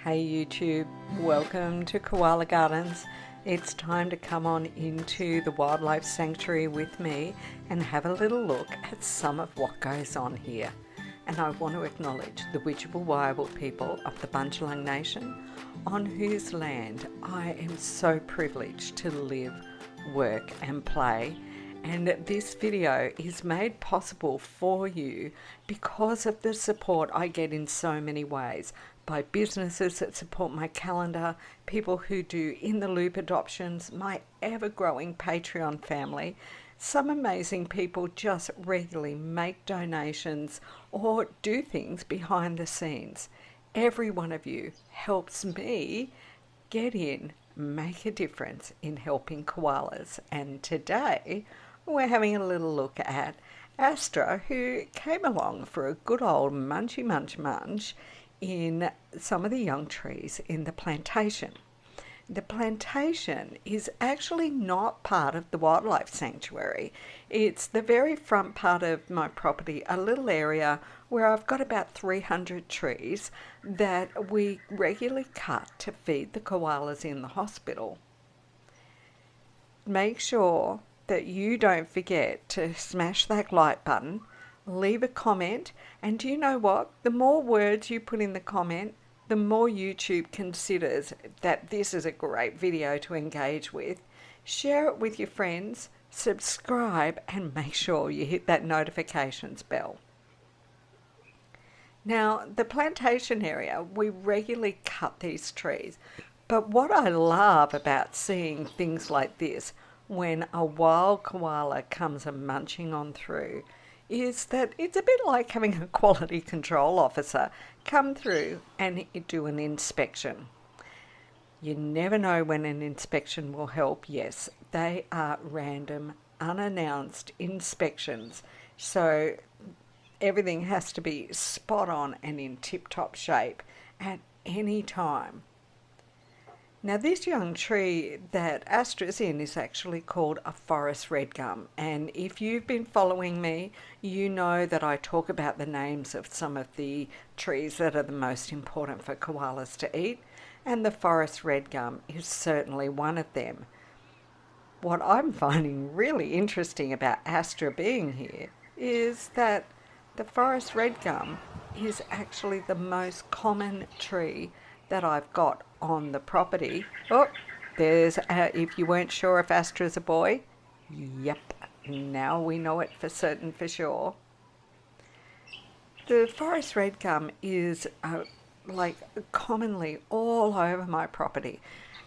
Hey YouTube, welcome to Koala Gardens. It's time to come on into the wildlife sanctuary with me and have a little look at some of what goes on here. And I want to acknowledge the Widjabul people of the Bundjalung Nation, on whose land I am so privileged to live, work and play. And this video is made possible for you because of the support I get in so many ways, by businesses that support my calendar, people who do in the loop adoptions, my ever-growing Patreon family. Some amazing people just regularly make donations or do things behind the scenes. Every one of you helps me get in, make a difference in helping koalas. And today we're having a little look at Astra, who came along for a good old munchy munch in some of the young trees in the plantation. The plantation is actually not part of the wildlife sanctuary. It's the very front part of my property, a little area where I've got about 300 trees that we regularly cut to feed the koalas in the hospital. Make sure that you don't forget to smash that like button, leave a comment, and do you know what? The more words you put in the comment, the more YouTube considers that this is a great video to engage with. Share it with your friends, subscribe, and make sure you hit that notifications bell. Now, the plantation area, we regularly cut these trees, but what I love about seeing things like this, when a wild koala comes munching on through, is that it's a bit like having a quality control officer come through and do an inspection. You never know when an inspection will help. Yes, they are random, unannounced inspections, so everything has to be spot on and in tip-top shape at any time. Now, this young tree that Astra's in is actually called a forest red gum, and if you've been following me, you know that I talk about the names of some of the trees that are the most important for koalas to eat, and the forest red gum is certainly one of them. What I'm finding really interesting about Astra being here is that the forest red gum is actually the most common tree that I've got on the property. Oh, there's if you weren't sure if Astra's a boy, yep, now we know it for certain for sure. The forest red gum is like commonly all over my property,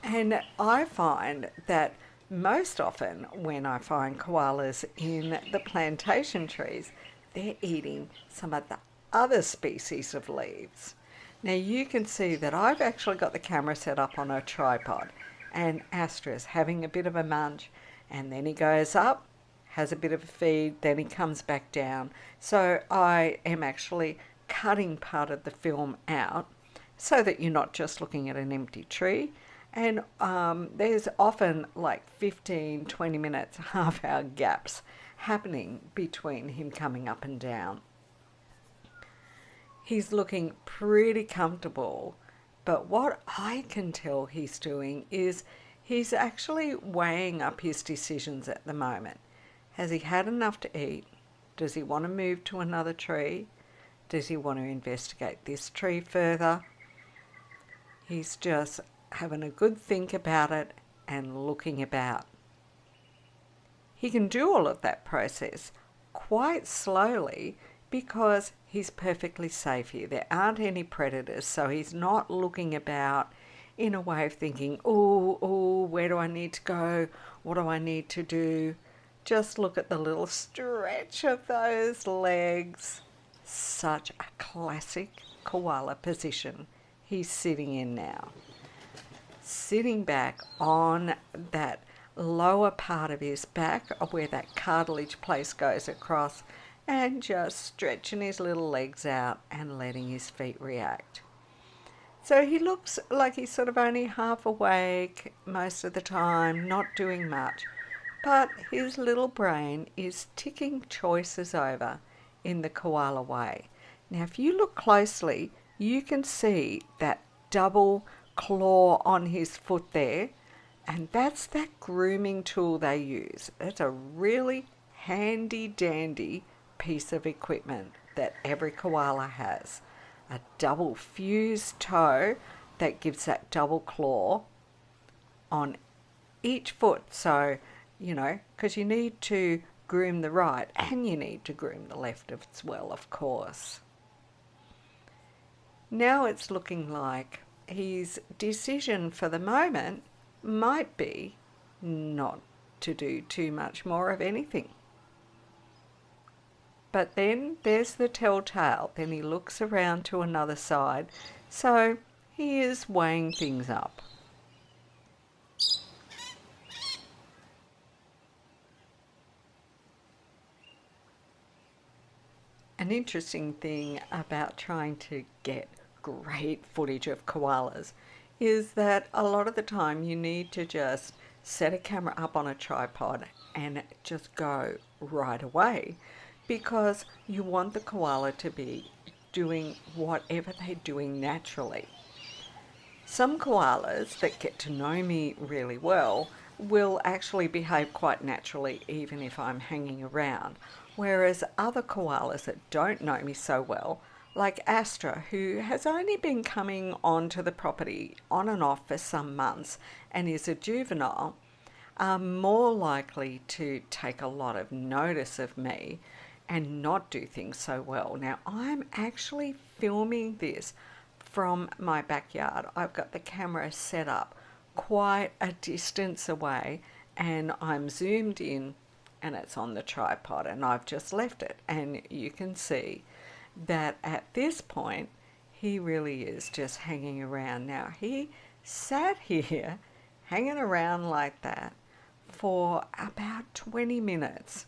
and I find that most often when I find koalas in the plantation trees, they're eating some of the other species of leaves. Now you can see that I've actually got the camera set up on a tripod, and Astra's having a bit of a munch, and then he goes up, has a bit of a feed, then he comes back down. So I am actually cutting part of the film out so that you're not just looking at an empty tree. And there's often like 15-20 minutes, half-hour gaps happening between him coming up and down. He's looking pretty comfortable, but what I can tell he's doing is he's actually weighing up his decisions at the moment. Has he had enough to eat? Does he want to move to another tree? Does he want to investigate this tree further? He's just having a good think about it and looking about. He can do all of that process quite slowly because he's perfectly safe here. There aren't any predators, so he's not looking about in a way of thinking, oh, where do I need to go? What do I need to do? Just look at the little stretch of those legs. Such a classic koala position he's sitting in now. Sitting back on that lower part of his back, where that cartilage place goes across, and just stretching his little legs out and letting his feet react. So he looks like he's sort of only half awake most of the time, not doing much, but his little brain is ticking choices over in the koala way. Now, if you look closely, you can see that double claw on his foot there, and that's that grooming tool they use. It's a really handy dandy piece of equipment that every koala has. A double fused toe that gives that double claw on each foot. So, because you need to groom the right and you need to groom the left as well, of course. Now it's looking like his decision for the moment might be not to do too much more of anything. But then there's the telltale. Then he looks around to another side. So he is weighing things up. An interesting thing about trying to get great footage of koalas is that a lot of the time you need to just set a camera up on a tripod and just go right away, because you want the koala to be doing whatever they're doing naturally. Some koalas that get to know me really well will actually behave quite naturally even if I'm hanging around, whereas other koalas that don't know me so well, like Astra, who has only been coming onto the property on and off for some months and is a juvenile, are more likely to take a lot of notice of me and not do things so well. Now, I'm actually filming this from my backyard. I've got the camera set up quite a distance away and I'm zoomed in and it's on the tripod, and I've just left it, and you can see that at this point he really is just hanging around. Now, he sat here hanging around like that for about 20 minutes,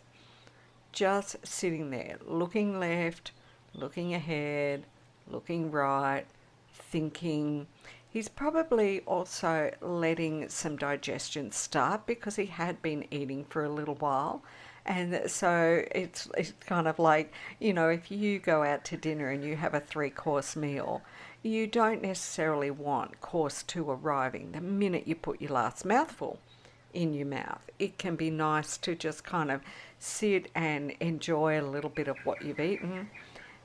just sitting there, looking left, looking ahead, looking right, thinking. He's probably also letting some digestion start because he had been eating for a little while. And so it's kind of like, if you go out to dinner and you have a 3-course meal, you don't necessarily want course 2 arriving the minute you put your last mouthful in your mouth. It can be nice to just kind of sit and enjoy a little bit of what you've eaten,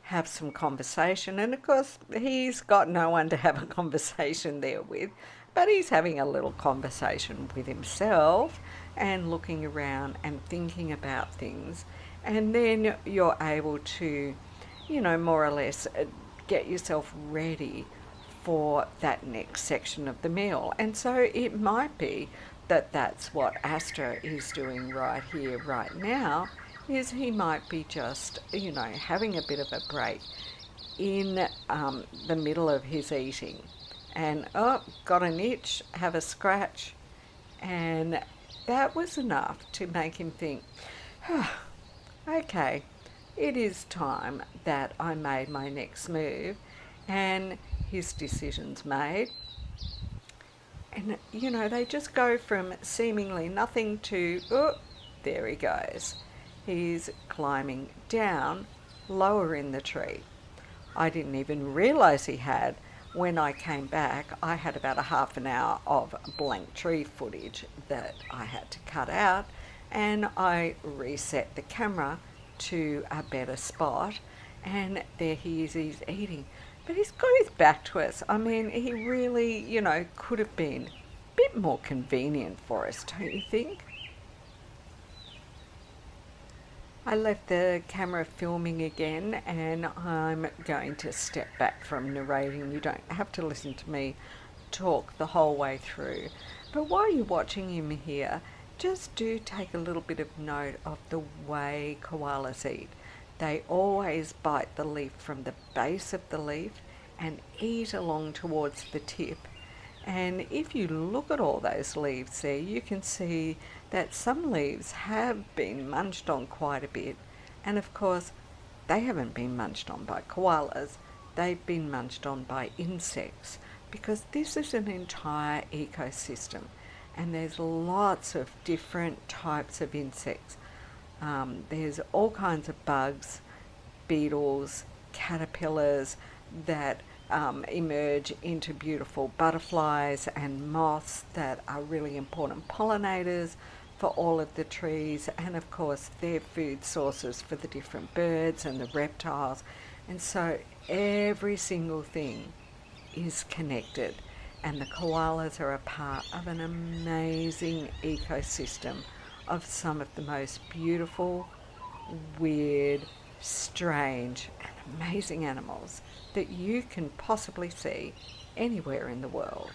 have some conversation, and of course he's got no one to have a conversation there with, but he's having a little conversation with himself and looking around and thinking about things, and then you're able to, more or less get yourself ready for that next section of the meal. And so it might be that that's what Astra is doing right here, right now, is he might be just, having a bit of a break in the middle of his eating. And, got an itch, have a scratch. And that was enough to make him think, okay, it is time that I made my next move. And his decision's made. And, they just go from seemingly nothing to, there he goes. He's climbing down lower in the tree. I didn't even realise he had. When I came back, I had about a half an hour of blank tree footage that I had to cut out, and I reset the camera to a better spot, and there he is, he's eating. But he's got his back to us. I mean, he really, could have been a bit more convenient for us, don't you think? I left the camera filming again, and I'm going to step back from narrating. You don't have to listen to me talk the whole way through. But while you're watching him here, just do take a little bit of note of the way koalas eat. They always bite the leaf from the base of the leaf and eat along towards the tip. And if you look at all those leaves there, you can see that some leaves have been munched on quite a bit. And of course, they haven't been munched on by koalas. They've been munched on by insects, because this is an entire ecosystem. And there's lots of different types of insects. There's all kinds of bugs, beetles, caterpillars that emerge into beautiful butterflies and moths that are really important pollinators for all of the trees, and of course they're food sources for the different birds and the reptiles. And so every single thing is connected, and the koalas are a part of an amazing ecosystem of some of the most beautiful, weird, strange and amazing animals that you can possibly see anywhere in the world.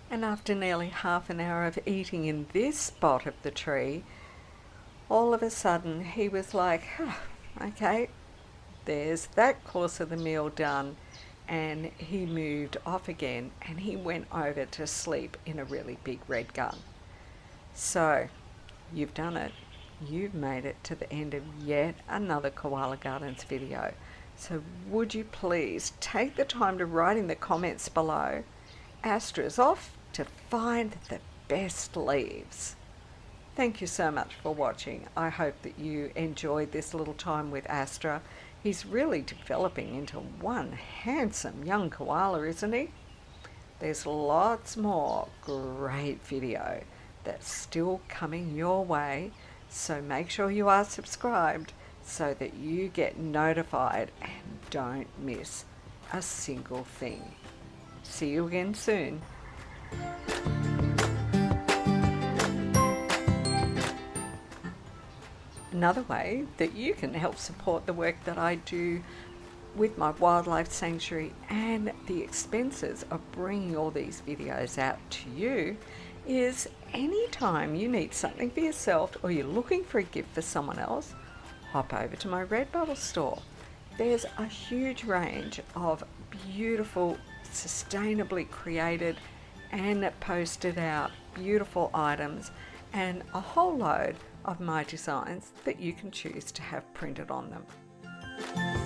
And after nearly half an hour of eating in this spot of the tree, all of a sudden he was like, okay, there's that course of the meal done. And he moved off again and he went over to sleep in a really big red gun. So, you've done it. You've made it to the end of yet another Koala Gardens video. So would you please take the time to write in the comments below, Astra's off to find the best leaves. Thank you so much for watching. I hope that you enjoyed this little time with Astra. He's really developing into one handsome young koala, isn't he? There's lots more great video that's still coming your way, so make sure you are subscribed so that you get notified and don't miss a single thing. See you again soon. Another way that you can help support the work that I do with my wildlife sanctuary and the expenses of bringing all these videos out to you is anytime you need something for yourself or you're looking for a gift for someone else, hop over to my Redbubble store. There's a huge range of beautiful, sustainably created and posted out beautiful items and a whole load of my designs that you can choose to have printed on them.